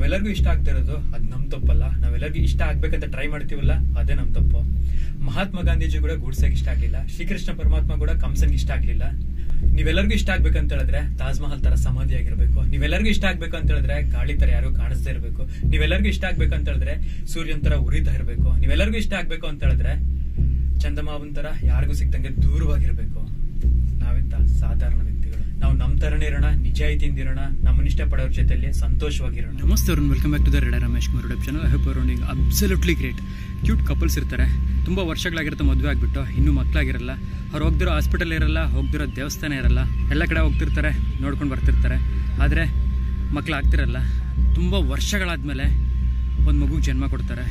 ನಾವೆಲ್ಲರಿಗೂ ಇಷ್ಟ ಆಗ್ತಾ ಇರೋದು ಅದು ನಮ್ ತಪ್ಪಲ್ಲ. ನಾವೆಲ್ಲರಿಗೂ ಇಷ್ಟ ಆಗ್ಬೇಕಂತ ಟ್ರೈ ಮಾಡ್ತೀವಲ್ಲ, ಅದೇ ನಮ್ ತಪ್ಪು. ಮಹಾತ್ಮ ಗಾಂಧೀಜಿ ಕೂಡ ಗೂಡ್ಸಕ್ ಇಷ್ಟ ಆಗ್ಲಿಲ್ಲ, ಶ್ರೀಕೃಷ್ಣ ಪರಮಾತ್ಮ ಕೂಡ ಕಂಸನ್ಗೆ ಇಷ್ಟ ಆಗ್ಲಿಲ್ಲ. ನೀವೆಲ್ಲರಿಗೂ ಇಷ್ಟ ಆಗ್ಬೇಕಂತ ಹೇಳಿದ್ರೆ ತಾಜ್ ಮಹಲ್ ತರ ಸಮಾಧಿ ಆಗಿರ್ಬೇಕು. ನೀವೆಲ್ಲರಿಗೂ ಇಷ್ಟ ಆಗ್ಬೇಕಂತ ಹೇಳಿದ್ರೆ ಗಾಳಿ ತರ ಯಾರು ಕಾಣಿಸದೇ ಇರಬೇಕು. ನೀವೆಲ್ಲರಿಗೂ ಇಷ್ಟ ಆಗ್ಬೇಕಂತ ಹೇಳಿದ್ರೆ ಸೂರ್ಯನ್ ತರ ಉರಿತಾ ಇರಬೇಕು. ನೀವೆಲ್ಲರಿಗೂ ಇಷ್ಟ ಆಗ್ಬೇಕು ಅಂತ ಹೇಳಿದ್ರೆ ಚಂದಮಾವನ್ ತರ ಯಾರಿಗೂ ಸಿಗ್ದಂಗೆ ದೂರವಾಗಿರ್ಬೇಕು. ನಾವೆಂತ ಸಾಧಾರಣ ವ್ಯಕ್ತಿಗಳು, ನಾವು ನಮ್ ತರನೇ ಇರೋಣ, ನಿಜಾಯಿತಿಯಿಂದ ಇರೋಣ, ನಮ್ಮನ್ನ ಇಷ್ಟಪಡೋರ ಜೊತೆಲಿ ಸಂತೋಷವಾಗಿರೋಣ. ನಮಸ್ತೆ ಅವ್ರನ್ನ, welcome back to the radio Ramesh Kumar YouTube channel. I hope you are doing absolutely great. Cute couples ಇರ್ತಾರೆ, ತುಂಬ ವರ್ಷಗಳಾಗಿರುತ್ತೆ ಮದುವೆ ಆಗಿಬಿಟ್ಟು, ಇನ್ನೂ ಮಕ್ಕಳಾಗಿರಲ್ಲ. ಅವ್ರು ಹೋಗ್ದಿರೋ ಹಾಸ್ಪಿಟಲ್ ಇರಲ್ಲ, ಹೋಗ್ದಿರೋ ದೇವಸ್ಥಾನ ಇರಲ್ಲ, ಎಲ್ಲ ಕಡೆ ಹೋಗ್ತಿರ್ತಾರೆ, ನೋಡ್ಕೊಂಡು ಬರ್ತಿರ್ತಾರೆ. ಆದರೆ ಮಕ್ಕಳಾಗ್ತಿರಲ್ಲ. ತುಂಬ ವರ್ಷಗಳಾದಮೇಲೆ ಒಂದು ಮಗುಗೆ ಜನ್ಮ ಕೊಡ್ತಾರೆ.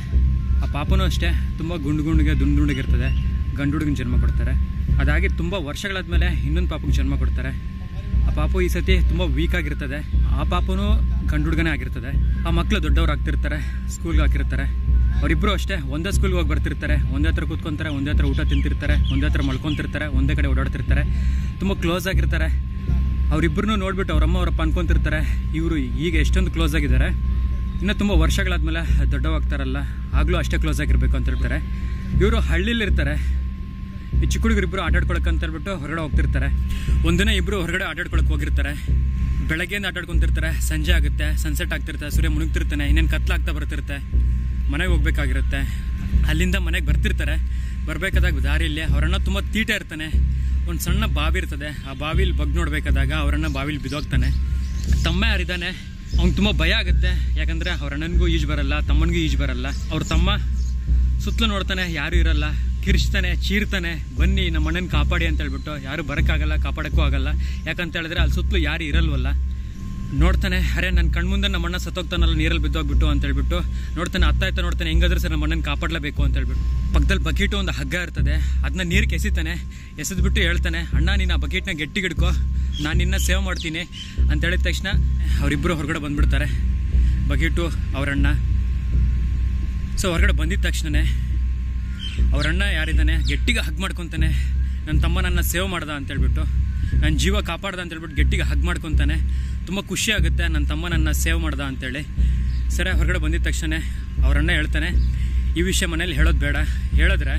ಆ ಪಾಪನೂ ಅಷ್ಟೇ ತುಂಬ ದುಂಡುಗಿರ್ತದೆ, ಗಂಡು ಹುಡುಗನ ಜನ್ಮ ಕೊಡ್ತಾರೆ. ಅದಾಗಿ ತುಂಬ ವರ್ಷಗಳಾದಮೇಲೆ ಇನ್ನೊಂದು ಪಾಪಗೆ ಜನ್ಮ ಕೊಡ್ತಾರೆ. ಆ ಪಾಪು ಈ ಸತಿ ತುಂಬ ವೀಕ್ ಆಗಿರ್ತದೆ. ಆ ಪಾಪನೂ ಗಂಡು ಹುಡುಗನೇ ಆಗಿರ್ತದೆ. ಆ ಮಕ್ಕಳು ದೊಡ್ಡವ್ರು ಆಗ್ತಿರ್ತಾರೆ, ಸ್ಕೂಲ್ಗೆ ಹಾಕಿರ್ತಾರೆ. ಅವರಿಬ್ಬರು ಅಷ್ಟೇ ಒಂದೇ ಸ್ಕೂಲ್ಗೆ ಹೋಗಿ ಬರ್ತಿರ್ತಾರೆ, ಒಂದೇ ಹತ್ರ ಕೂತ್ಕೊಂತಾರೆ, ಒಂದೇ ಹತ್ರ ಊಟ ತಿಂತಿರ್ತಾರೆ, ಒಂದೇ ಹತ್ರ ಮಲ್ಕೊತಿರ್ತಾರೆ, ಒಂದೇ ಕಡೆ ಓಡಾಡ್ತಿರ್ತಾರೆ, ತುಂಬ ಕ್ಲೋಸ್ ಆಗಿರ್ತಾರೆ. ಅವರಿಬ್ಬರನ್ನೂ ನೋಡ್ಬಿಟ್ಟು ಅವರಮ್ಮ ಅವರಪ್ಪ ಅನ್ಕೊತಿರ್ತಾರೆ, ಇವರು ಈಗ ಎಷ್ಟೊಂದು ಕ್ಲೋಸ್ ಆಗಿದ್ದಾರೆ, ಇನ್ನೂ ತುಂಬ ವರ್ಷಗಳಾದ್ಮೇಲೆ ದೊಡ್ಡವಾಗ್ತಾರಲ್ಲ, ಆಗಲೂ ಅಷ್ಟೇ ಕ್ಲೋಸ್ ಆಗಿರ್ಬೇಕು ಅಂತ ಹೇಳ್ತಾರೆ. ಇವರು ಹಳ್ಳಿಲಿರ್ತಾರೆ. ಈ ಚಿಕ್ಕ ಹುಡುಗರಿಬ್ಬರು ಆಟಾಡ್ಕೊಳಕ್ಕೆ ಅಂತ ಹೇಳ್ಬಿಟ್ಟು ಹೊರಗಡೆ ಹೋಗ್ತಿರ್ತಾರೆ. ಒಂದಿನ ಇಬ್ಬರು ಹೊರಗಡೆ ಆಟಾಡ್ಕೊಳಕ್ಕೆ ಹೋಗಿರ್ತಾರೆ. ಬೆಳಗ್ಗೆಯಿಂದ ಆಟಾಡ್ಕೊತಿರ್ತಾರೆ, ಸಂಜೆ ಆಗುತ್ತೆ, ಸನ್ಸೆಟ್ ಆಗ್ತಿರ್ತಾರೆ, ಸೂರ್ಯ ಮುಳುಗ್ತಿರ್ತಾನೆ, ಇನ್ನೇನು ಕತ್ಲಾಗ್ತಾ ಬರ್ತಿರುತ್ತೆ. ಮನೆಗೆ ಹೋಗ್ಬೇಕಾಗಿರುತ್ತೆ. ಅಲ್ಲಿಂದ ಮನೆಗೆ ಬರ್ತಿರ್ತಾರೆ. ಬರಬೇಕಾದಾಗ ದಾರಿಯಲ್ಲಿ ಅವರನ್ನ ತುಂಬ ತೀಟ ಇರ್ತಾನೆ. ಒಂದು ಸಣ್ಣ ಬಾವಿ ಇರ್ತದೆ, ಆ ಬಾವಿಲಿ ನೋಡ್ಬೇಕಾದಾಗ ಅವರನ್ನ ಬಾವಿಲಿ ಬಿದ್ದೋಗ್ತಾನೆ. ತಮ್ಮ ಯಾರಿದ್ದಾನೆ, ಅವ್ನಿಗೆ ತುಂಬ ಭಯ ಆಗುತ್ತೆ. ಯಾಕಂದರೆ ಅವ್ರ ಅಣ್ಣನಿಗೂ ಈಜು ಬರಲ್ಲ, ತಮ್ಮನಿಗೂ ಈಜು ಬರಲ್ಲ. ಅವ್ರ ತಮ್ಮ ಸುತ್ತಲೂ ನೋಡ್ತಾನೆ, ಯಾರೂ ಇರಲ್ಲ, ಕಿರ್ಚ್ತಾನೆ, ಚೀರ್ತಾನೆ, ಬನ್ನಿ ನಮ್ಮ ಅಣ್ಣನ ಕಾಪಾಡಿ ಅಂತ ಹೇಳ್ಬಿಟ್ಟು. ಯಾರು ಬರೋಕ್ಕಾಗಲ್ಲ, ಕಾಪಾಡೋಕ್ಕೂ ಆಗಲ್ಲ. ಯಾಕಂತ ಹೇಳಿದ್ರೆ ಅಲ್ಲಿ ಸುತ್ತಲೂ ಯಾರು ಇರಲ್ವಲ್ಲ. ನೋಡ್ತಾನೆ, ಅರೆ ನನ್ನ ಕಣ್ಮುಂದೆ ನಮ್ಮ ಅಣ್ಣ ಸತ್ತೋಗ್ತಾನಲ್ಲ ನೀರಲ್ಲಿ ಬಿದ್ದೋಗ್ಬಿಟ್ಟು ಅಂತ ಹೇಳ್ಬಿಟ್ಟು ನೋಡ್ತಾನೆ. ಅತ್ತಾಯ್ತಾ ನೋಡ್ತಾನೆ, ಹೆಂಗಾದ್ರೂ ಸರ್ ನಮ್ಮ ಅಣ್ಣನ ಕಾಪಾಡಲೇಬೇಕು ಅಂತ ಹೇಳ್ಬಿಟ್ಟು ಪಕ್ಕದಲ್ಲಿ ಬಕೀಟು ಒಂದು ಹಗ್ಗ ಇರ್ತದೆ, ಅದನ್ನ ನೀರಿಗೆ ಎಸಿತಾನೆ. ಎಸೆದ್ಬಿಟ್ಟು ಹೇಳ್ತಾನೆ, ಅಣ್ಣ ನೀನು ಆ ಬಕೀಟ್ನ ಗಟ್ಟಿಗೆ ಹಿಡ್ಕೊ, ನಾನು ನಿನ್ನ ಸೇವ್ ಮಾಡ್ತೀನಿ ಅಂತ ಹೇಳಿದ ತಕ್ಷಣ ಅವರಿಬ್ಬರು ಹೊರಗಡೆ ಬಂದ್ಬಿಡ್ತಾರೆ, ಬಕೀಟು ಅವರಣ್ಣ. ಸೊ ಹೊರಗಡೆ ಬಂದಿದ್ದ ತಕ್ಷಣವೇ ಅವರಣ್ಣ ಯಾರಿದ್ದಾನೆ ಗಟ್ಟಿಗೆ ಹಗ್ ಮಾಡ್ಕೊತಾನೆ. ನನ್ನ ತಮ್ಮ ನನ್ನ ಸೇವ್ ಮಾಡ್ದ ಅಂತೇಳ್ಬಿಟ್ಟು, ನನ್ನ ಜೀವ ಕಾಪಾಡ್ದ ಅಂತೇಳ್ಬಿಟ್ಟು ಗಟ್ಟಿಗೆ ಹಗ್ ಮಾಡ್ಕೊತಾನೆ. ತುಂಬ ಖುಷಿ ಆಗುತ್ತೆ, ನನ್ನ ತಮ್ಮ ನನ್ನ ಸೇವ್ ಮಾಡ್ದ ಅಂತೇಳಿ. ಸರಿ, ಹೊರಗಡೆ ಬಂದಿದ್ದ ತಕ್ಷಣ ಅವರಣ್ಣ ಹೇಳ್ತಾನೆ, ಈ ವಿಷಯ ಮನೇಲಿ ಹೇಳೋದು ಬೇಡ, ಹೇಳಿದ್ರೆ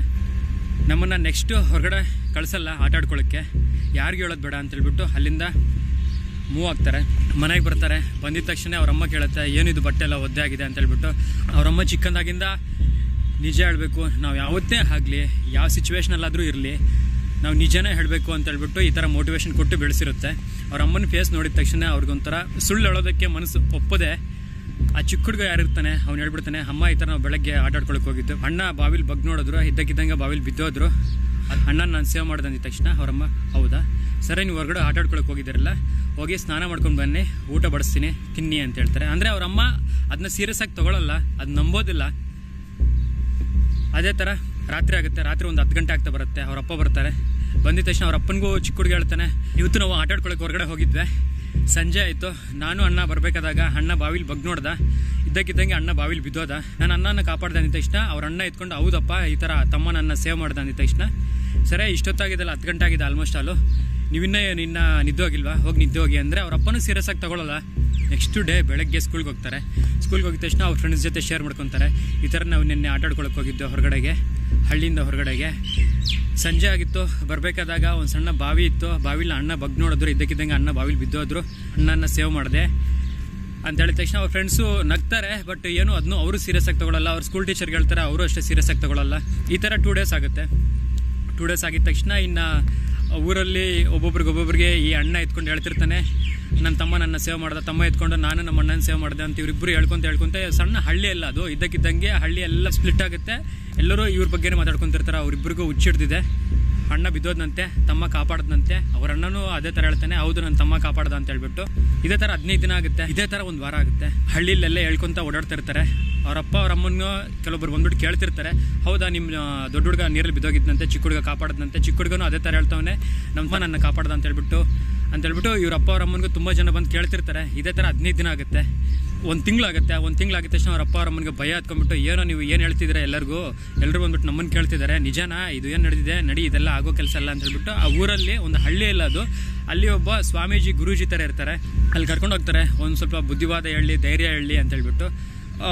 ನಮ್ಮನ್ನು ನೆಕ್ಸ್ಟು ಹೊರಗಡೆ ಕಳಿಸಲ್ಲ ಆಟಾಡ್ಕೊಳ್ಳೋಕ್ಕೆ, ಯಾರಿಗೂ ಹೇಳೋದು ಬೇಡ ಅಂತೇಳ್ಬಿಟ್ಟು ಅಲ್ಲಿಂದ ಮೂವ್ ಆಗ್ತಾರೆ. ಮನೆಗೆ ಬರ್ತಾರೆ. ಬಂದಿದ್ದ ತಕ್ಷಣ ಅವರಮ್ಮ ಕೇಳುತ್ತೆ, ಏನಿದು ಬಟ್ಟೆ ಎಲ್ಲ ಒದ್ದೆ ಆಗಿದೆ ಅಂತೇಳ್ಬಿಟ್ಟು. ಅವರಮ್ಮ ಚಿಕ್ಕಂದಾಗಿಂದ ನಿಜ ಹೇಳಬೇಕು, ನಾವು ಯಾವತ್ತೇ ಆಗಲಿ, ಯಾವ ಸಿಚುವೇಶನಲ್ಲಾದರೂ ಇರಲಿ, ನಾವು ನಿಜನೇ ಹೇಳಬೇಕು ಅಂತ ಹೇಳ್ಬಿಟ್ಟು ಈ ಥರ ಮೋಟಿವೇಶನ್ ಕೊಟ್ಟು ಬೆಳೆಸಿರುತ್ತೆ. ಅವ್ರ ಅಮ್ಮನ ಫೇಸ್ ನೋಡಿದ ತಕ್ಷಣ ಅವ್ರಿಗೊಂಥರ ಸುಳ್ಳು ಹೇಳೋದಕ್ಕೆ ಮನಸ್ಸು ಒಪ್ಪದೆ, ಆ ಚಿಕ್ಕ ಹುಡುಗ ಯಾರಿರ್ತಾನೆ ಅವ್ನು ಹೇಳ್ಬಿಡ್ತಾನೆ, ಅಮ್ಮ ಈ ಥರ ನಾವು ಬೆಳಗ್ಗೆ ಆಟಾಡ್ಕೊಳಕ್ಕೆ ಹೋಗಿದ್ದು, ಅಣ್ಣ ಬಾವಿಲಿ ನೋಡಿದ್ರು, ಇದ್ದಕ್ಕಿದ್ದಂಗೆ ಬಾವಿಲಿ ಬಿದ್ದೋದ್ರು, ಅಣ್ಣ ನಾನು ಸೇವ್ ಮಾಡ್ದೆ ಅಂದಿದ ತಕ್ಷಣ ಅವರಮ್ಮ, ಹೌದಾ ಸರಿ, ನೀವು ಹೊರಗಡೆ ಆಟಾಡ್ಕೊಳಕ್ಕೆ ಹೋಗಿದ್ದೀರಲ್ಲ, ಹೋಗಿ ಸ್ನಾನ ಮಾಡ್ಕೊಂಡು ಬನ್ನಿ, ಊಟ ಬಡಿಸ್ತೀನಿ, ತಿನ್ನಿ ಅಂತ ಹೇಳ್ತಾರೆ. ಅಂದರೆ ಅವರಮ್ಮ ಅದನ್ನ ಸೀರಿಯಸ್ ಆಗಿ ತೊಗೊಳಲ್ಲ, ಅದು ನಂಬೋದಿಲ್ಲ. ಅದೇ ಥರ ರಾತ್ರಿ ಆಗುತ್ತೆ. ರಾತ್ರಿ ಒಂದು 10 ಗಂಟೆ ಆಗ್ತಾ ಬರುತ್ತೆ. ಅವರಪ್ಪ ಬರ್ತಾರೆ. ಬಂದಿದ ತಕ್ಷಣ ಅವ್ರ ಅಪ್ಪನಿಗೂ ಚಿಕ್ಕ ಹುಡುಗ ಹೇಳ್ತಾನೆ, ಇವತ್ತು ನಾವು ಆಟಾಡ್ಕೊಳಕ್ಕೆ ಹೊರಗಡೆ ಹೋಗಿದ್ವಿ, ಸಂಜೆ ಆಯಿತು, ನಾನು ಅಣ್ಣ ಬರಬೇಕಾದಾಗ ಅಣ್ಣ ಬಾವಿಲಿ ನೋಡ್ದ, ಇದ್ದಕ್ಕಿದ್ದಂಗೆ ಅಣ್ಣ ಬಾವಿಲಿ ಬಿದ್ದೋದ, ನಾನು ಅಣ್ಣನ ಕಾಪಾಡ್ದೆ ಅಂದಿದ ತಕ್ಷಣ ಅವ್ರ ಅಣ್ಣ ಎತ್ಕೊಂಡು, ಹೌದಪ್ಪ ಈ ಥರ ತಮ್ಮ ನನ್ನ ಸೇವ್ ಮಾಡ್ದೆ ಅಂದಿದ ತಕ್ಷಣ, ಸರಿ ಇಷ್ಟೊತ್ತಾಗಿದ್ದಲ್ಲ 10 ಗಂಟೆ ಆಗಿದೆ ಆಲ್ಮೋಸ್ಟ್ ಅಲ್ಲೂ, ನಿನ್ನ ನಿದ್ದೆ ಹೋಗಿಲ್ವಾ, ಹೋಗಿ ನಿದ್ದೆ ಹೋಗಿ ಅಂದರೆ ಅವ್ರ ಅಪ್ಪನೂ ಸೀರಿಯಸ್ ಆಗಿ ತೊಗೊಳ್ಳಲ್ಲ. ನೆಕ್ಸ್ಟ್ ಡೇ ಬೆಳಗ್ಗೆ ಸ್ಕೂಲ್ಗೆ ಹೋಗ್ತಾರೆ. ಸ್ಕೂಲ್ಗೆ ಹೋಗಿದ ತಕ್ಷಣ ಅವ್ರ ಫ್ರೆಂಡ್ಸ್ ಜೊತೆ ಶೇರ್ ಮಾಡ್ಕೊತಾರೆ, ಈ ಥರ ನಾವು ನಿನ್ನೆ ಆಟಾಡ್ಕೊಳಕ್ಕೆ ಹೋಗಿದ್ದು ಹೊರಗಡೆಗೆ, ಹಳ್ಳಿಯಿಂದ ಹೊರಗಡೆಗೆ. ಸಂಜೆ ಆಗಿತ್ತು, ಬರಬೇಕಾದಾಗ ಒಂದು ಸಣ್ಣ ಬಾವಿ ಇತ್ತು, ಬಾವಿಲಿ ಅಣ್ಣ ನೋಡಿದ್ರು, ಇದ್ದಕ್ಕಿದ್ದಂಗೆ ಅಣ್ಣ ಬಾವಿಲಿ ಬಿದ್ದೋದ್ರು, ಅಣ್ಣನ ಸೇವ್ ಮಾಡಿದೆ ಅಂತ ಹೇಳಿದ ತಕ್ಷಣ ಅವ್ರ ಫ್ರೆಂಡ್ಸು ನಗ್ತಾರೆ. ಬಟ್ ಏನು ಅದನ್ನು ಅವರು ಸೀರಿಯಸ್ ಆಗಿ ತೊಗೊಳ್ಳಲ್ಲ. ಅವ್ರ ಸ್ಕೂಲ್ ಟೀಚರ್ಗೆ ಹೇಳ್ತಾರೆ, ಅವರು ಅಷ್ಟೇ ಸೀರಿಯಸ್ ಆಗಿ ತೊಗೊಳ್ಳಲ್ಲ. ಈ ಥರ 2 ಡೇಸ್ ಆಗುತ್ತೆ. 2 ಡೇಸ್ ಆಗಿದ ತಕ್ಷಣ ಇನ್ನು ಊರಲ್ಲಿ ಒಬ್ಬೊಬ್ರಿಗೆ ಈ ಅಣ್ಣ ಎತ್ಕೊಂಡು ಹೇಳ್ತಿರ್ತಾನೆ, ನನ್ನ ತಮ್ಮ ನನ್ನ ಸೇವ್ ಮಾಡ್ದೆ, ತಮ್ಮ ಎತ್ಕೊಂಡು ನಾನು ನಮ್ಮ ಅಣ್ಣನ ಸೇವ್ ಮಾಡಿದೆ ಅಂತ ಇವರಿಬ್ಬರು ಹೇಳ್ಕೊಂತ ಸಣ್ಣ ಹಳ್ಳಿ ಎಲ್ಲ ಅದು, ಇದ್ದಕ್ಕಿದ್ದಂಗೆ ಹಳ್ಳಿ ಎಲ್ಲ ಸ್ಪ್ಲಿಟ್ ಆಗುತ್ತೆ. ಎಲ್ಲರೂ ಇವ್ರ ಬಗ್ಗೆನೇ ಮಾತಾಡ್ಕೊತಿರ್ತಾರೆ. ಅವ್ರಿಬ್ಬರಿಗೂ ಹುಚ್ಚಿಡ್ದಿದೆ, ಅಣ್ಣ ಬಿದ್ದೋದಂತೆ, ತಮ್ಮ ಕಾಪಾಡ್ದಂತೆ. ಅವ್ರ ಅಣ್ಣನೂ ಅದೇ ಥರ ಹೇಳ್ತಾನೆ, ಹೌದು ನನ್ನ ತಮ್ಮ ಕಾಪಾಡ್ದ ಅಂತ ಹೇಳ್ಬಿಟ್ಟು. ಇದೇ ಥರ 15 ದಿನ ಆಗುತ್ತೆ. ಇದೇ ಥರ ಒಂದು ವಾರ ಆಗುತ್ತೆ. ಹಳ್ಳಿಲೆಲ್ಲ ಹೇಳ್ಕೊತ ಓಡಾಡ್ತಾ ಇರ್ತಾರೆ. ಅವರಪ್ಪ ಅವ್ರ ಅಮ್ಮನಿಗೂ ಕೆಲವೊಬ್ಬರು ಬಂದ್ಬಿಟ್ಟು ಕೇಳ್ತಿರ್ತಾರೆ, ಹೌದಾ ನಿಮ್ಮ ದೊಡ್ಡ ಹುಡುಗ ನೀರಲ್ಲಿ ಬಿದ್ದೋಗಿದ್ದಂತೆ, ಚಿಕ್ಕ ಹುಡುಗ ಕಾಪಾಡ್ದಂತೆ. ಚಿಕ್ಕ ಹುಡುಗನೂ ಅದೇ ಥರ ಹೇಳ್ತಾವನೆ, ನಮ್ಮ ನನ್ನ ಕಾಪಾಡ್ದ ಅಂತ ಹೇಳ್ಬಿಟ್ಟು ಇವ್ರ ಅಪ್ಪ ಅವ್ರ ಅಮ್ಮನಿಗೂ ತುಂಬ ಜನ ಬಂದು ಕೇಳ್ತಿರ್ತಾರೆ. ಇದೇ ಥರ 15 ದಿನ ಆಗುತ್ತೆ. ಒಂದು ತಿಂಗಳಾಗುತ್ತೆ. ಒಂದು ತಿಂಗಳಾಗಿದ ತಕ್ಷಣ ಅವ್ರ ಅಪ್ಪ ಅವ್ರ ಅಮ್ಮನಿಗೆ ಭಯ ಹತ್ಕೊಂಡ್ಬಿಟ್ಟು, ಏನೋ ನೀವು ಏನು ಹೇಳ್ತಿದ್ರೆ ಎಲ್ಲರಿಗೂ, ಎಲ್ಲರೂ ಬಂದ್ಬಿಟ್ಟು ನಮ್ಮನ್ನು ಕೇಳ್ತಿದ್ದಾರೆ, ನಿಜನಾ ಇದು ಏನು ನಡೆದಿದೆ, ನಡಿ ಇದೆಲ್ಲ ಆಗೋ ಕೆಲಸ ಅಲ್ಲ ಅಂತ ಹೇಳ್ಬಿಟ್ಟು ಆ ಊರಲ್ಲಿ ಒಂದು ಹಳ್ಳಿ ಇಲ್ಲ ಅದು, ಅಲ್ಲಿ ಒಬ್ಬ ಸ್ವಾಮೀಜಿ ಗುರೂಜಿ ಥರ ಇರ್ತಾರೆ, ಅಲ್ಲಿ ಕರ್ಕೊಂಡು ಹೋಗ್ತಾರೆ. ಒಂದು ಸ್ವಲ್ಪ ಬುದ್ಧಿವಾದ ಹೇಳಿ, ಧೈರ್ಯ ಹೇಳಿ ಅಂತ ಹೇಳ್ಬಿಟ್ಟು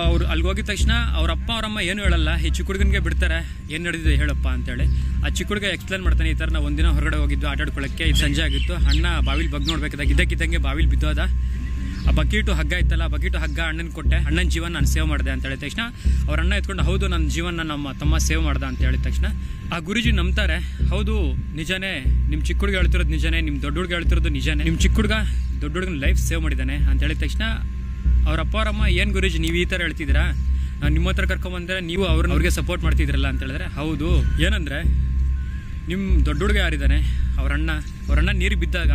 ಅವ್ರು ಅಲ್ಲಿಗೆ ಹೋಗಿದ ತಕ್ಷಣ ಅವ್ರ ಅಪ್ಪ ಅವರಮ್ಮ ಏನು ಹೇಳಲ್ಲ, ಈ ಚಿಕ್ಕ ಹುಡುಗನಿಗೆ ಬಿಡ್ತಾರೆ, ಏನು ನಡೆದಿದೆ ಹೇಳಪ್ಪ ಅಂತೇಳಿ. ಆ ಚಿಕ್ಕ ಹುಡುಗ ಎಕ್ಸ್ಪ್ಲೇನ್ ಮಾಡ್ತಾನೆ, ಈ ಥರ ನಾವು ಒಂದಿನ ಹೊರಗಡೆ ಹೋಗಿದ್ದು ಆಟಾಡ್ಕೊಳ್ಳೋಕ್ಕೆ, ಇದು ಸಂಜೆ ಆಗಿತ್ತು, ಅಣ್ಣ ಬಾವಿಲಿ ಬಗ್ಗೆ ನೋಡ್ಬೇಕಾದಾಗ ಇದ್ದಕ್ಕಿದ್ದಂಗೆ ಬಾವಿಲಿ ಬಿದ್ದೋದ, ಆ ಬಕೀಟು ಹಗ್ಗ ಇತ್ತಲ್ಲ, ಬಕೀಟು ಹಗ್ಗ ಅಣ್ಣನ ಕೊಟ್ಟೆ, ಅಣ್ಣನ ಜೀವನ ನಾನು ಸೇವ್ ಮಾಡಿದೆ ಅಂತ ಹೇಳಿದ ತಕ್ಷಣ ಅವ್ರ ಅಣ್ಣ ಎತ್ಕೊಂಡು, ಹೌದು ನನ್ನ ಜೀವನ ನಮ್ಮ ತಮ್ಮ ಸೇವ್ ಮಾಡ್ದ ಅಂತ ಹೇಳಿದ ತಕ್ಷಣ ಆ ಗುರುಜಿ ನಂಬ್ತಾರೆ, ಹೌದು ನಿಜನೇ, ನಿಮ್ಮ ಚಿಕ್ಕ ಹುಡುಗ ಹೇಳ್ತಿರೋದು ನಿಜನೇ, ನಿಮ್ಮ ದೊಡ್ಡ ಹುಡುಗ ಹೇಳ್ತಿರೋದು ನಿಜನೇ, ನಿಮ್ಮ ಚಿಕ್ಕ ಹುಡುಗ ದೊಡ್ಡ ಹುಡುಗನ ಲೈಫ್ ಸೇವ್ ಮಾಡಿದ್ದಾನೆ ಅಂತ ಹೇಳಿದ ತಕ್ಷಣ ಅವ್ರ ಅಪ್ಪ ಅವರಮ್ಮ, ಏನು ಗುರುಜಿ ನೀವು ಈ ಥರ ಹೇಳ್ತಿದ್ದೀರಾ, ನಾನು ನಿಮ್ಮ ಹತ್ರ ಕರ್ಕೊಂಬಂದರೆ ನೀವು ಅವ್ರಿಗೆ ಸಪೋರ್ಟ್ ಮಾಡ್ತಿದ್ರಲ್ಲ ಅಂತ ಹೇಳಿದ್ರೆ, ಹೌದು ಏನಂದರೆ ನಿಮ್ಮ ದೊಡ್ಡ ಹುಡುಗ ಯಾರಿದ್ದಾನೆ, ಅವ್ರ ಅಣ್ಣ ನೀರಿಗೆ ಬಿದ್ದಾಗ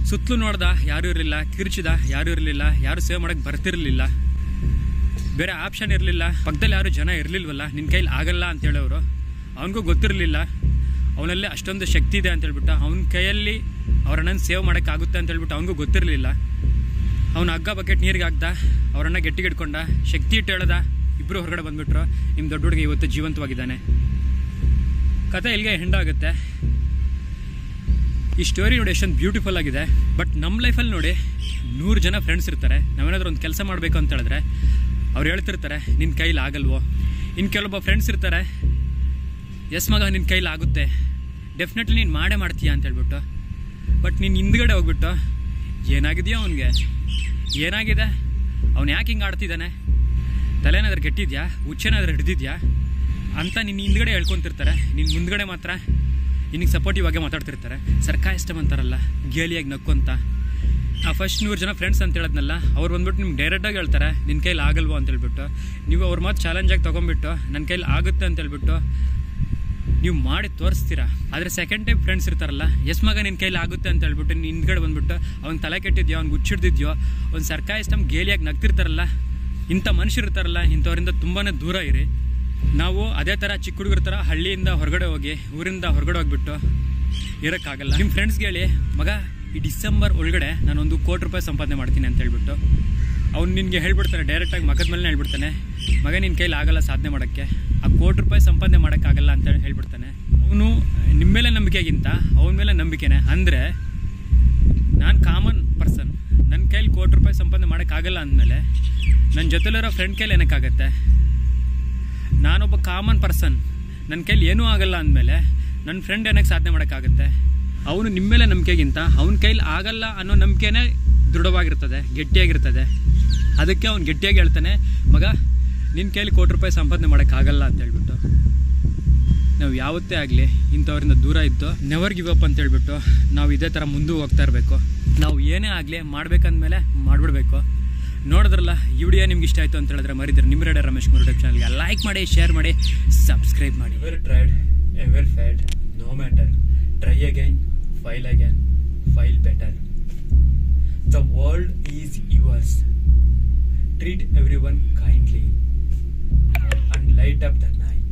ಸುತ್ತಲೂ ನೋಡ್ದ, ಯಾರೂ ಇರಲಿಲ್ಲ, ಕಿರ್ಚಿದ, ಯಾರೂ ಇರಲಿಲ್ಲ, ಯಾರು ಸೇವ್ ಮಾಡೋಕ್ಕೆ ಬರ್ತಿರಲಿಲ್ಲ, ಬೇರೆ ಆಪ್ಷನ್ ಇರಲಿಲ್ಲ, ಪಕ್ಕದಲ್ಲಿ ಯಾರು ಜನ ಇರಲಿಲ್ವಲ್ಲ, ನಿನ್ನ ಕೈಲಿ ಆಗಲ್ಲ ಅಂತ ಹೇಳೋರು, ಅವನಿಗೂ ಗೊತ್ತಿರಲಿಲ್ಲ ಅವನಲ್ಲಿ ಅಷ್ಟೊಂದು ಶಕ್ತಿ ಇದೆ ಅಂತ ಹೇಳ್ಬಿಟ್ಟು, ಅವನ ಕೈಯಲ್ಲಿ ಅವ್ರ ಅಣ್ಣನ ಸೇವ್ ಮಾಡೋಕ್ಕಾಗುತ್ತೆ ಅಂತ ಹೇಳ್ಬಿಟ್ಟು ಅವನಿಗೂ ಗೊತ್ತಿರಲಿಲ್ಲ. ಅವನು ಹಗ್ಗ ಬಕೆಟ್ ನೀರಿಗೆ ಹಾಕ್ದ, ಅವರನ್ನ ಗಟ್ಟಿಗೆ ಇಟ್ಕೊಂಡ, ಶಕ್ತಿ ಇಟ್ಟು ಹೇಳ್ದ, ಇಬ್ಬರು ಹೊರಗಡೆ ಬಂದುಬಿಟ್ರು, ನಿಮ್ಮ ದೊಡ್ಡ ಹುಡುಗ ಇವತ್ತು ಜೀವಂತವಾಗಿದ್ದಾನೆ. ಕತೆ ಇಲ್ಲಿಗೆ ಹೆಂಡಾಗುತ್ತೆ. ಈ ಸ್ಟೋರಿ ನೋಡಿ ಎಷ್ಟೊಂದು ಬ್ಯೂಟಿಫುಲ್ ಆಗಿದೆ. ಬಟ್ ನಮ್ಮ ಲೈಫಲ್ಲಿ ನೋಡಿ 100 ಜನ ಫ್ರೆಂಡ್ಸ್ ಇರ್ತಾರೆ, ನಾವೇನಾದರೂ ಒಂದು ಕೆಲಸ ಮಾಡಬೇಕು ಅಂತ ಹೇಳಿದ್ರೆ ಅವ್ರು ಹೇಳ್ತಿರ್ತಾರೆ, ನಿನ್ನ ಕೈಲಿ ಆಗಲ್ವೋ. ಇನ್ನು ಕೆಲವೊಬ್ಬ ಫ್ರೆಂಡ್ಸ್ ಇರ್ತಾರೆ, ಎಸ್ ಮಗ ನಿನ್ನ ಕೈಲಿ ಆಗುತ್ತೆ, ಡೆಫಿನೆಟ್ಲಿ ನೀನು ಮಾಡೇ ಮಾಡ್ತೀಯ ಅಂತ ಹೇಳ್ಬಿಟ್ಟು. ಬಟ್ ನೀನು ಹಿಂದ್ಗಡೆ ಹೋಗ್ಬಿಟ್ಟು, ಏನಾಗಿದೆಯೋ ಅವನಿಗೆ, ಏನಾಗಿದೆ, ಅವ್ನು ಯಾಕೆ ಹಿಂಗೆ ಆಡ್ತಿದ್ದಾನೆ, ತಲೆನಾದ್ರೂ ಕೆಟ್ಟಿದ್ಯಾ, ಹುಚ್ಚೇನಾದ್ರೂ ಹಿಡ್ದಿದ್ಯಾ ಅಂತ ನಿನ್ನ ಹಿಂದ್ಗಡೆ ಹೇಳ್ಕೊತಿರ್ತಾರೆ. ನಿನ್ನ ಮುಂದ್ಗಡೆ ಮಾತ್ರ ನಿನಗೆ ಸಪೋರ್ಟಿವ್ ಆಗಿ ಮಾತಾಡ್ತಿರ್ತಾರೆ. ಸರ್ಕಾಯಿಸ್ಟಮ್ ಅಂತಾರಲ್ಲ, ಗೇಲಿಯಾಗಿ ನಕ್ಕೊಂತ. ಆ ಫಸ್ಟ್ 100 ಜನ ಫ್ರೆಂಡ್ಸ್ ಅಂತ ಹೇಳಿದ್ನಲ್ಲ, ಅವ್ರು ಬಂದ್ಬಿಟ್ಟು ನಿಮ್ಗೆ ಡೈರೆಕ್ಟಾಗಿ ಹೇಳ್ತಾರೆ, ನಿನ್ನ ಕೈಲಿ ಆಗಲ್ವೋ ಅಂತ ಹೇಳ್ಬಿಟ್ಟು. ನೀವು ಅವ್ರ ಮಾತು ಚಾಲೆಂಜಾಗಿ ತೊಗೊಂಡ್ಬಿಟ್ಟು, ನನ್ನ ಕೈಲಿ ಆಗುತ್ತೆ ಅಂತ ಹೇಳ್ಬಿಟ್ಟು ನೀವು ಮಾಡಿ ತೋರಿಸ್ತೀರಾ. ಆದರೆ ಸೆಕೆಂಡ್ ಟೈಪ್ ಫ್ರೆಂಡ್ಸ್ ಇರ್ತಾರಲ್ಲ, ಎಸ್ ಮಗ ನಿನ್ನ ಕೈಲಿ ಆಗುತ್ತೆ ಅಂತ ಹೇಳ್ಬಿಟ್ಟು ನೀನು ಹಿಂದ್ಗಡೆ ಬಂದ್ಬಿಟ್ಟು ಅವ್ನು ತಲೆ ಕೆಟ್ಟಿದ್ಯೋ, ಅವ್ನು ಹುಚ್ಚಿಡ್ದಿದ್ಯೋ, ಒಂದು ಸರ್ಕಾಯಿಸ್ಟಮ್ ಗೇಲಿಯಾಗಿ ನಗ್ತಿರ್ತಾರಲ್ಲ, ಇಂಥ ಮನುಷ್ಯರು ಇರ್ತಾರಲ್ಲ, ಇಂಥವ್ರಿಂದ ತುಂಬಾ ದೂರ ಇರಿ. ನಾವು ಅದೇ ಥರ ಚಿಕ್ಕ ಹುಡುಗರ ಥರ ಹಳ್ಳಿಯಿಂದ ಹೊರಗಡೆ ಹೋಗಿ, ಊರಿಂದ ಹೊರಗಡೆ ಹೋಗ್ಬಿಟ್ಟು ಇರೋಕ್ಕಾಗಲ್ಲ. ನಿಮ್ಮ ಫ್ರೆಂಡ್ಸ್ಗೆ ಹೇಳಿ, ಮಗ ಈ ಡಿಸೆಂಬರ್ ಒಳಗಡೆ ನಾನು ₹1 ಕೋಟಿ ಸಂಪಾದನೆ ಮಾಡ್ತೀನಿ ಅಂತ ಹೇಳ್ಬಿಟ್ಟು. ಅವ್ನು ನಿನಗೆ ಹೇಳ್ಬಿಡ್ತಾನೆ, ಡೈರೆಕ್ಟಾಗಿ ಮಗದ ಮೇಲೆ ಹೇಳ್ಬಿಡ್ತಾನೆ, ಮಗ ನಿನ್ನ ಕೈಲಿ ಆಗಲ್ಲ ಸಾಧನೆ ಮಾಡೋಕ್ಕೆ, ಆ ₹1 ಕೋಟಿ ಸಂಪಾದನೆ ಮಾಡೋಕ್ಕಾಗಲ್ಲ ಅಂತ ಹೇಳ್ಬಿಡ್ತಾನೆ. ಅವನು ನಿಮ್ಮ ಮೇಲೆ ನಂಬಿಕೆಗಿಂತ ಅವನ ಮೇಲೆ ನಂಬಿಕೆನೆ. ಅಂದರೆ ನಾನು ಕಾಮನ್ ಪರ್ಸನ್, ನನ್ನ ಕೈಲಿ ₹1 ಕೋಟಿ ಸಂಪಾದನೆ ಮಾಡೋಕ್ಕಾಗಲ್ಲ ಅಂದಮೇಲೆ ನನ್ನ ಜೊತೆಲಿರೋ ಫ್ರೆಂಡ್ ಕೈಲಿ ಏನಕ್ಕಾಗತ್ತೆ? ನಾನೊಬ್ಬ ಕಾಮನ್ ಪರ್ಸನ್, ನನ್ನ ಕೈಲಿ ಏನೂ ಆಗಲ್ಲ ಅಂದಮೇಲೆ ನನ್ನ ಫ್ರೆಂಡ್ ಏನಕ್ಕೆ ಸಾಧನೆ ಮಾಡೋಕ್ಕಾಗುತ್ತೆ? ಅವನು ನಿಮ್ಮ ಮೇಲೆ ನಂಬಿಕೆಗಿಂತ ಅವನ ಕೈಲಿ ಆಗಲ್ಲ ಅನ್ನೋ ನಂಬಿಕೆನೇ ದೃಢವಾಗಿರ್ತದೆ, ಗಟ್ಟಿಯಾಗಿರ್ತದೆ. ಅದಕ್ಕೆ ಅವ್ನು ಗಟ್ಟಿಯಾಗಿ ಹೇಳ್ತಾನೆ, ಮಗ ನಿನ್ನ ಕೈಲಿ ₹1 ಕೋಟಿ ಸಂಪಾದನೆ ಮಾಡೋಕ್ಕಾಗಲ್ಲ ಅಂತ ಹೇಳ್ಬಿಟ್ಟು. ನಾವು ಯಾವತ್ತೇ ಆಗಲಿ ಇಂಥವ್ರಿಂದ ದೂರ ಇದ್ದು ನೆವರ್ ಗಿವ್ ಅಪ್ ಅಂತ ಹೇಳ್ಬಿಟ್ಟು ನಾವು ಇದೇ ಥರ ಮುಂದೆ ಹೋಗ್ತಾ ಇರಬೇಕು. ನಾವು ಏನೇ ಆಗಲಿ ಮಾಡ್ಬೇಕಂದ್ಮೇಲೆ ಮಾಡಿಬಿಡ್ಬೇಕು. ನೋಡಿದ್ರಲ್ಲ, ಈ ವಿಡಿಯೋ ನಿಮ್ಗೆ ಇಷ್ಟ ಆಯಿತು ಅಂತ ಹೇಳಿದ್ರೆ ಮರಿದ್ರೆ ನಿಮ್ಮ ರೇಡರ್ ರಮೇಶ್ ಕುಮಾರ್ ಯೂಟ್ಯೂಬ್ ಚಾನಲ್ಗೆ ಲೈಕ್ ಮಾಡಿ, ಶೇರ್ ಮಾಡಿ, ಸಬ್ಸ್ಕ್ರೈಬ್ ಮಾಡಿ. Ever tried, ever failed, no matter, try again, fail better. The world is yours. Treat everyone kindly and light up the night.